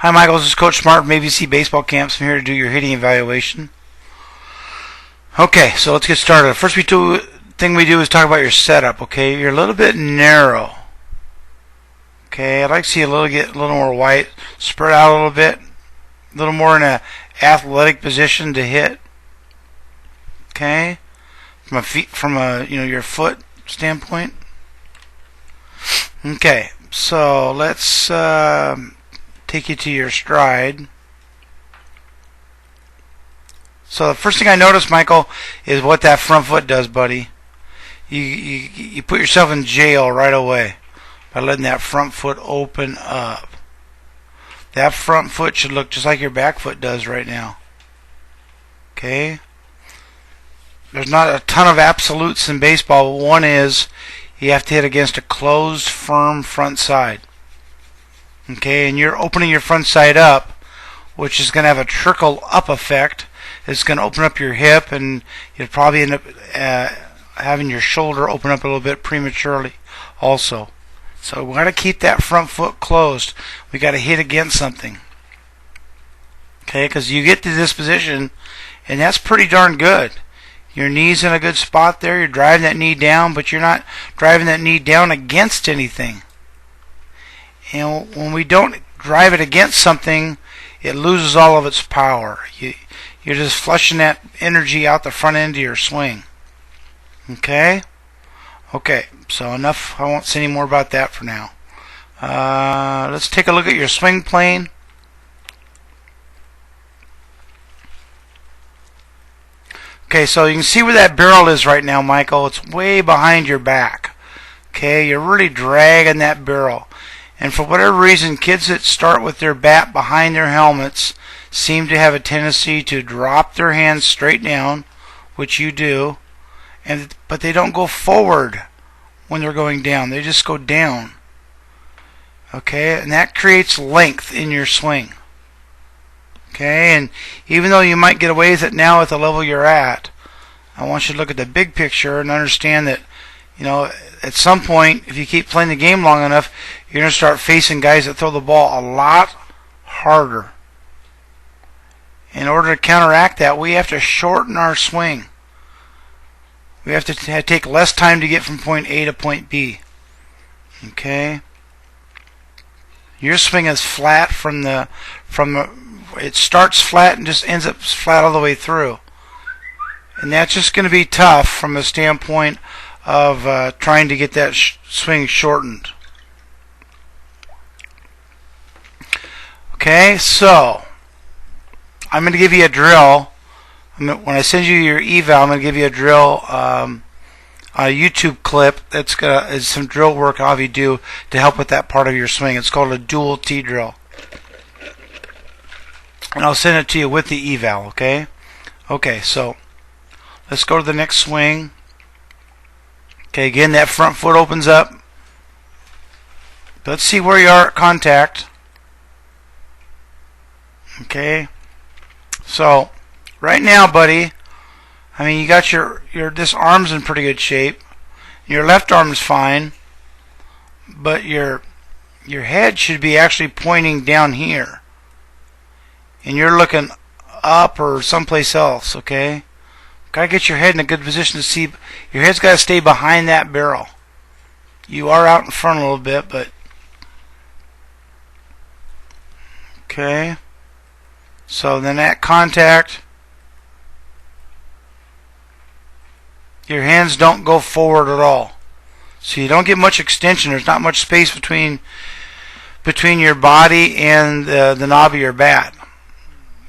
Hi Michael, this is Coach Smart from ABC Baseball Camps. I'm here to do your hitting evaluation. Okay, so let's get started. The first thing we do is talk about your setup. Okay, you're a little bit narrow. Okay, I'd like to see get a little more wide, spread out a little bit, a little more in an athletic position to hit. Okay, from your foot standpoint. Okay, so let's take you to your stride. So the first thing I notice, Michael, is what that front foot does, buddy. You put yourself in jail right away by letting that front foot open up. That front foot should look just like your back foot does right now. Okay? There's not a ton of absolutes in baseball, but one is you have to hit against a closed, firm front side. Okay, and you're opening your front side up, which is going to have a trickle up effect. It's going to open up your hip, and you'll probably end up having your shoulder open up a little bit prematurely also. So we got to keep that front foot closed. We got to hit against something. Okay, because you get to this position, and that's pretty darn good. Your knee's in a good spot there. You're driving that knee down, but you're not driving that knee down against anything. And when we don't drive it against something, it loses all of its power. You're just flushing that energy out the front end of your swing. Okay? Okay, so enough. I won't say any more about that for now. Let's take a look at your swing plane. Okay, so you can see where that barrel is right now, Michael. It's way behind your back. Okay, you're really dragging that barrel. And for whatever reason, kids that start with their bat behind their helmets seem to have a tendency to drop their hands straight down, which you do, but they don't go forward when they're going down. They just go down. Okay, and that creates length in your swing. Okay, and even though you might get away with it now at the level you're at, I want you to look at the big picture and understand that, at some point, if you keep playing the game long enough, you're going to start facing guys that throw the ball a lot harder. In order to counteract that, we have to shorten our swing. We have to take less time to get from point A to point B. Okay? Your swing is flat it starts flat and just ends up flat all the way through. And that's just going to be tough from the standpoint of trying to get that swing shortened. Okay, so I'm going to give you a drill. When I send you your eval, I'm going to give you a drill, a YouTube clip is some drill work I'll have you do to help with that part of your swing. It's called a dual T drill. And I'll send it to you with the eval, okay? Okay, so let's go to the next swing. Okay, again, that front foot opens up. Let's see where you are at contact. Okay, so right now, buddy, you got this arm's in pretty good shape. Your left arm's fine, but your head should be actually pointing down here, and you're looking up or someplace else. Okay, gotta get your head in a good position to see. Your head's gotta stay behind that barrel. You are out in front a little bit, but okay. So then at contact, your hands don't go forward at all. So you don't get much extension. There's not much space between your body and the knob of your bat.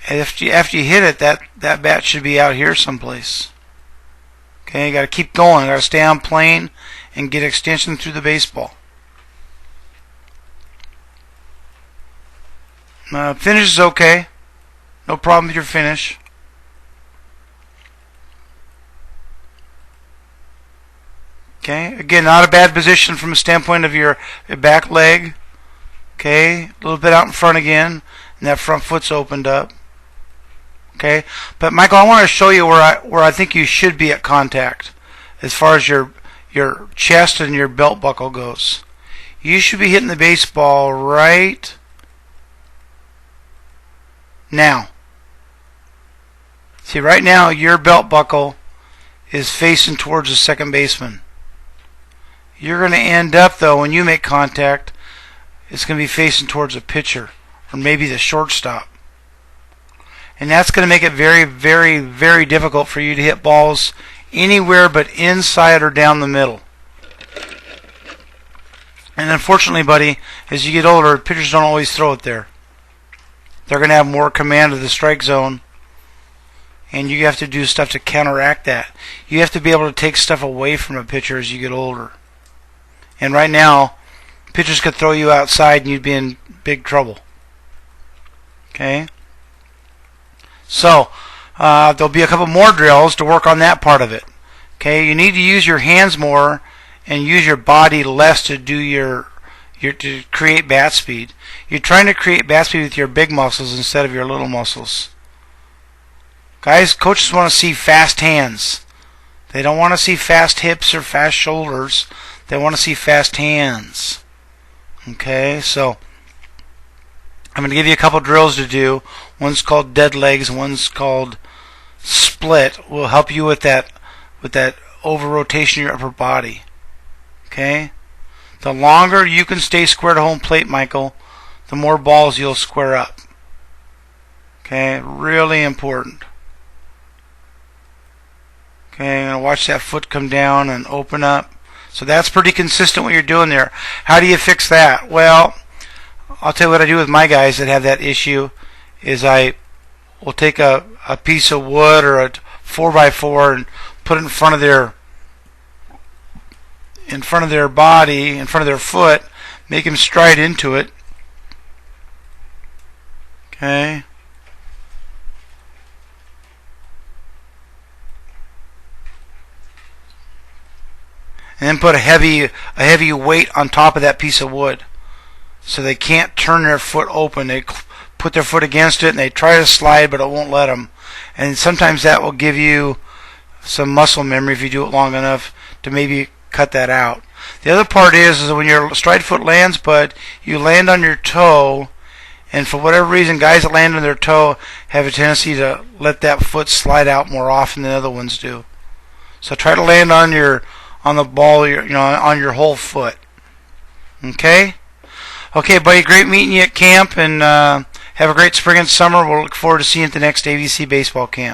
And after you hit it, that bat should be out here someplace. Okay, you got to keep going. You got to stay on plane and get extension through the baseball. Finish is okay. No problem with your finish. Okay, again, not a bad position from a standpoint of your back leg. Okay, a little bit out in front again, and that front foot's opened up. Okay, but Michael, I want to show you where I think you should be at contact as far as your chest and your belt buckle goes. You should be hitting the baseball right Now, see, right now your belt buckle is facing towards the second baseman. You're going to end up, though, when you make contact, it's going to be facing towards the pitcher or maybe the shortstop. And that's going to make it very, very, very difficult for you to hit balls anywhere but inside or down the middle. And unfortunately, buddy, as you get older, pitchers don't always throw it there. They're going to have more command of the strike zone, and you have to do stuff to counteract that. You have to be able to take stuff away from a pitcher as you get older. And right now, pitchers could throw you outside and you'd be in big trouble. Okay? So, there'll be a couple more drills to work on that part of it. Okay? You need to use your hands more and use your body less to do to create bat speed. You're trying to create bat speed with your big muscles instead of your little muscles. Guys, coaches want to see fast hands. They don't want to see fast hips or fast shoulders. They want to see fast hands. Okay, so I'm going to give you a couple drills to do. One's called dead legs, one's called split. Will help you with that over rotation of your upper body. Okay? The longer you can stay square to home plate, Michael, the more balls you'll square up. Okay? Really important. Okay, I'm going to watch that foot come down and open up. So that's pretty consistent what you're doing there. How do you fix that? Well, I'll tell you what I do with my guys that have that issue is I will take a piece of wood or a 4x4 and put it in front of their body, in front of their foot, make them stride into it. Okay. And then put a heavy weight on top of that piece of wood, so they can't turn their foot open. They put their foot against it and they try to slide, but it won't let them. And sometimes that will give you some muscle memory if you do it long enough to maybe cut that out. The other part is when your stride foot lands, but you land on your toe, and for whatever reason, guys that land on their toe have a tendency to let that foot slide out more often than other ones do. So try to land on the ball, on your whole foot. Okay? Okay, buddy, great meeting you at camp, and have a great spring and summer. We'll look forward to seeing you at the next ABC baseball camp.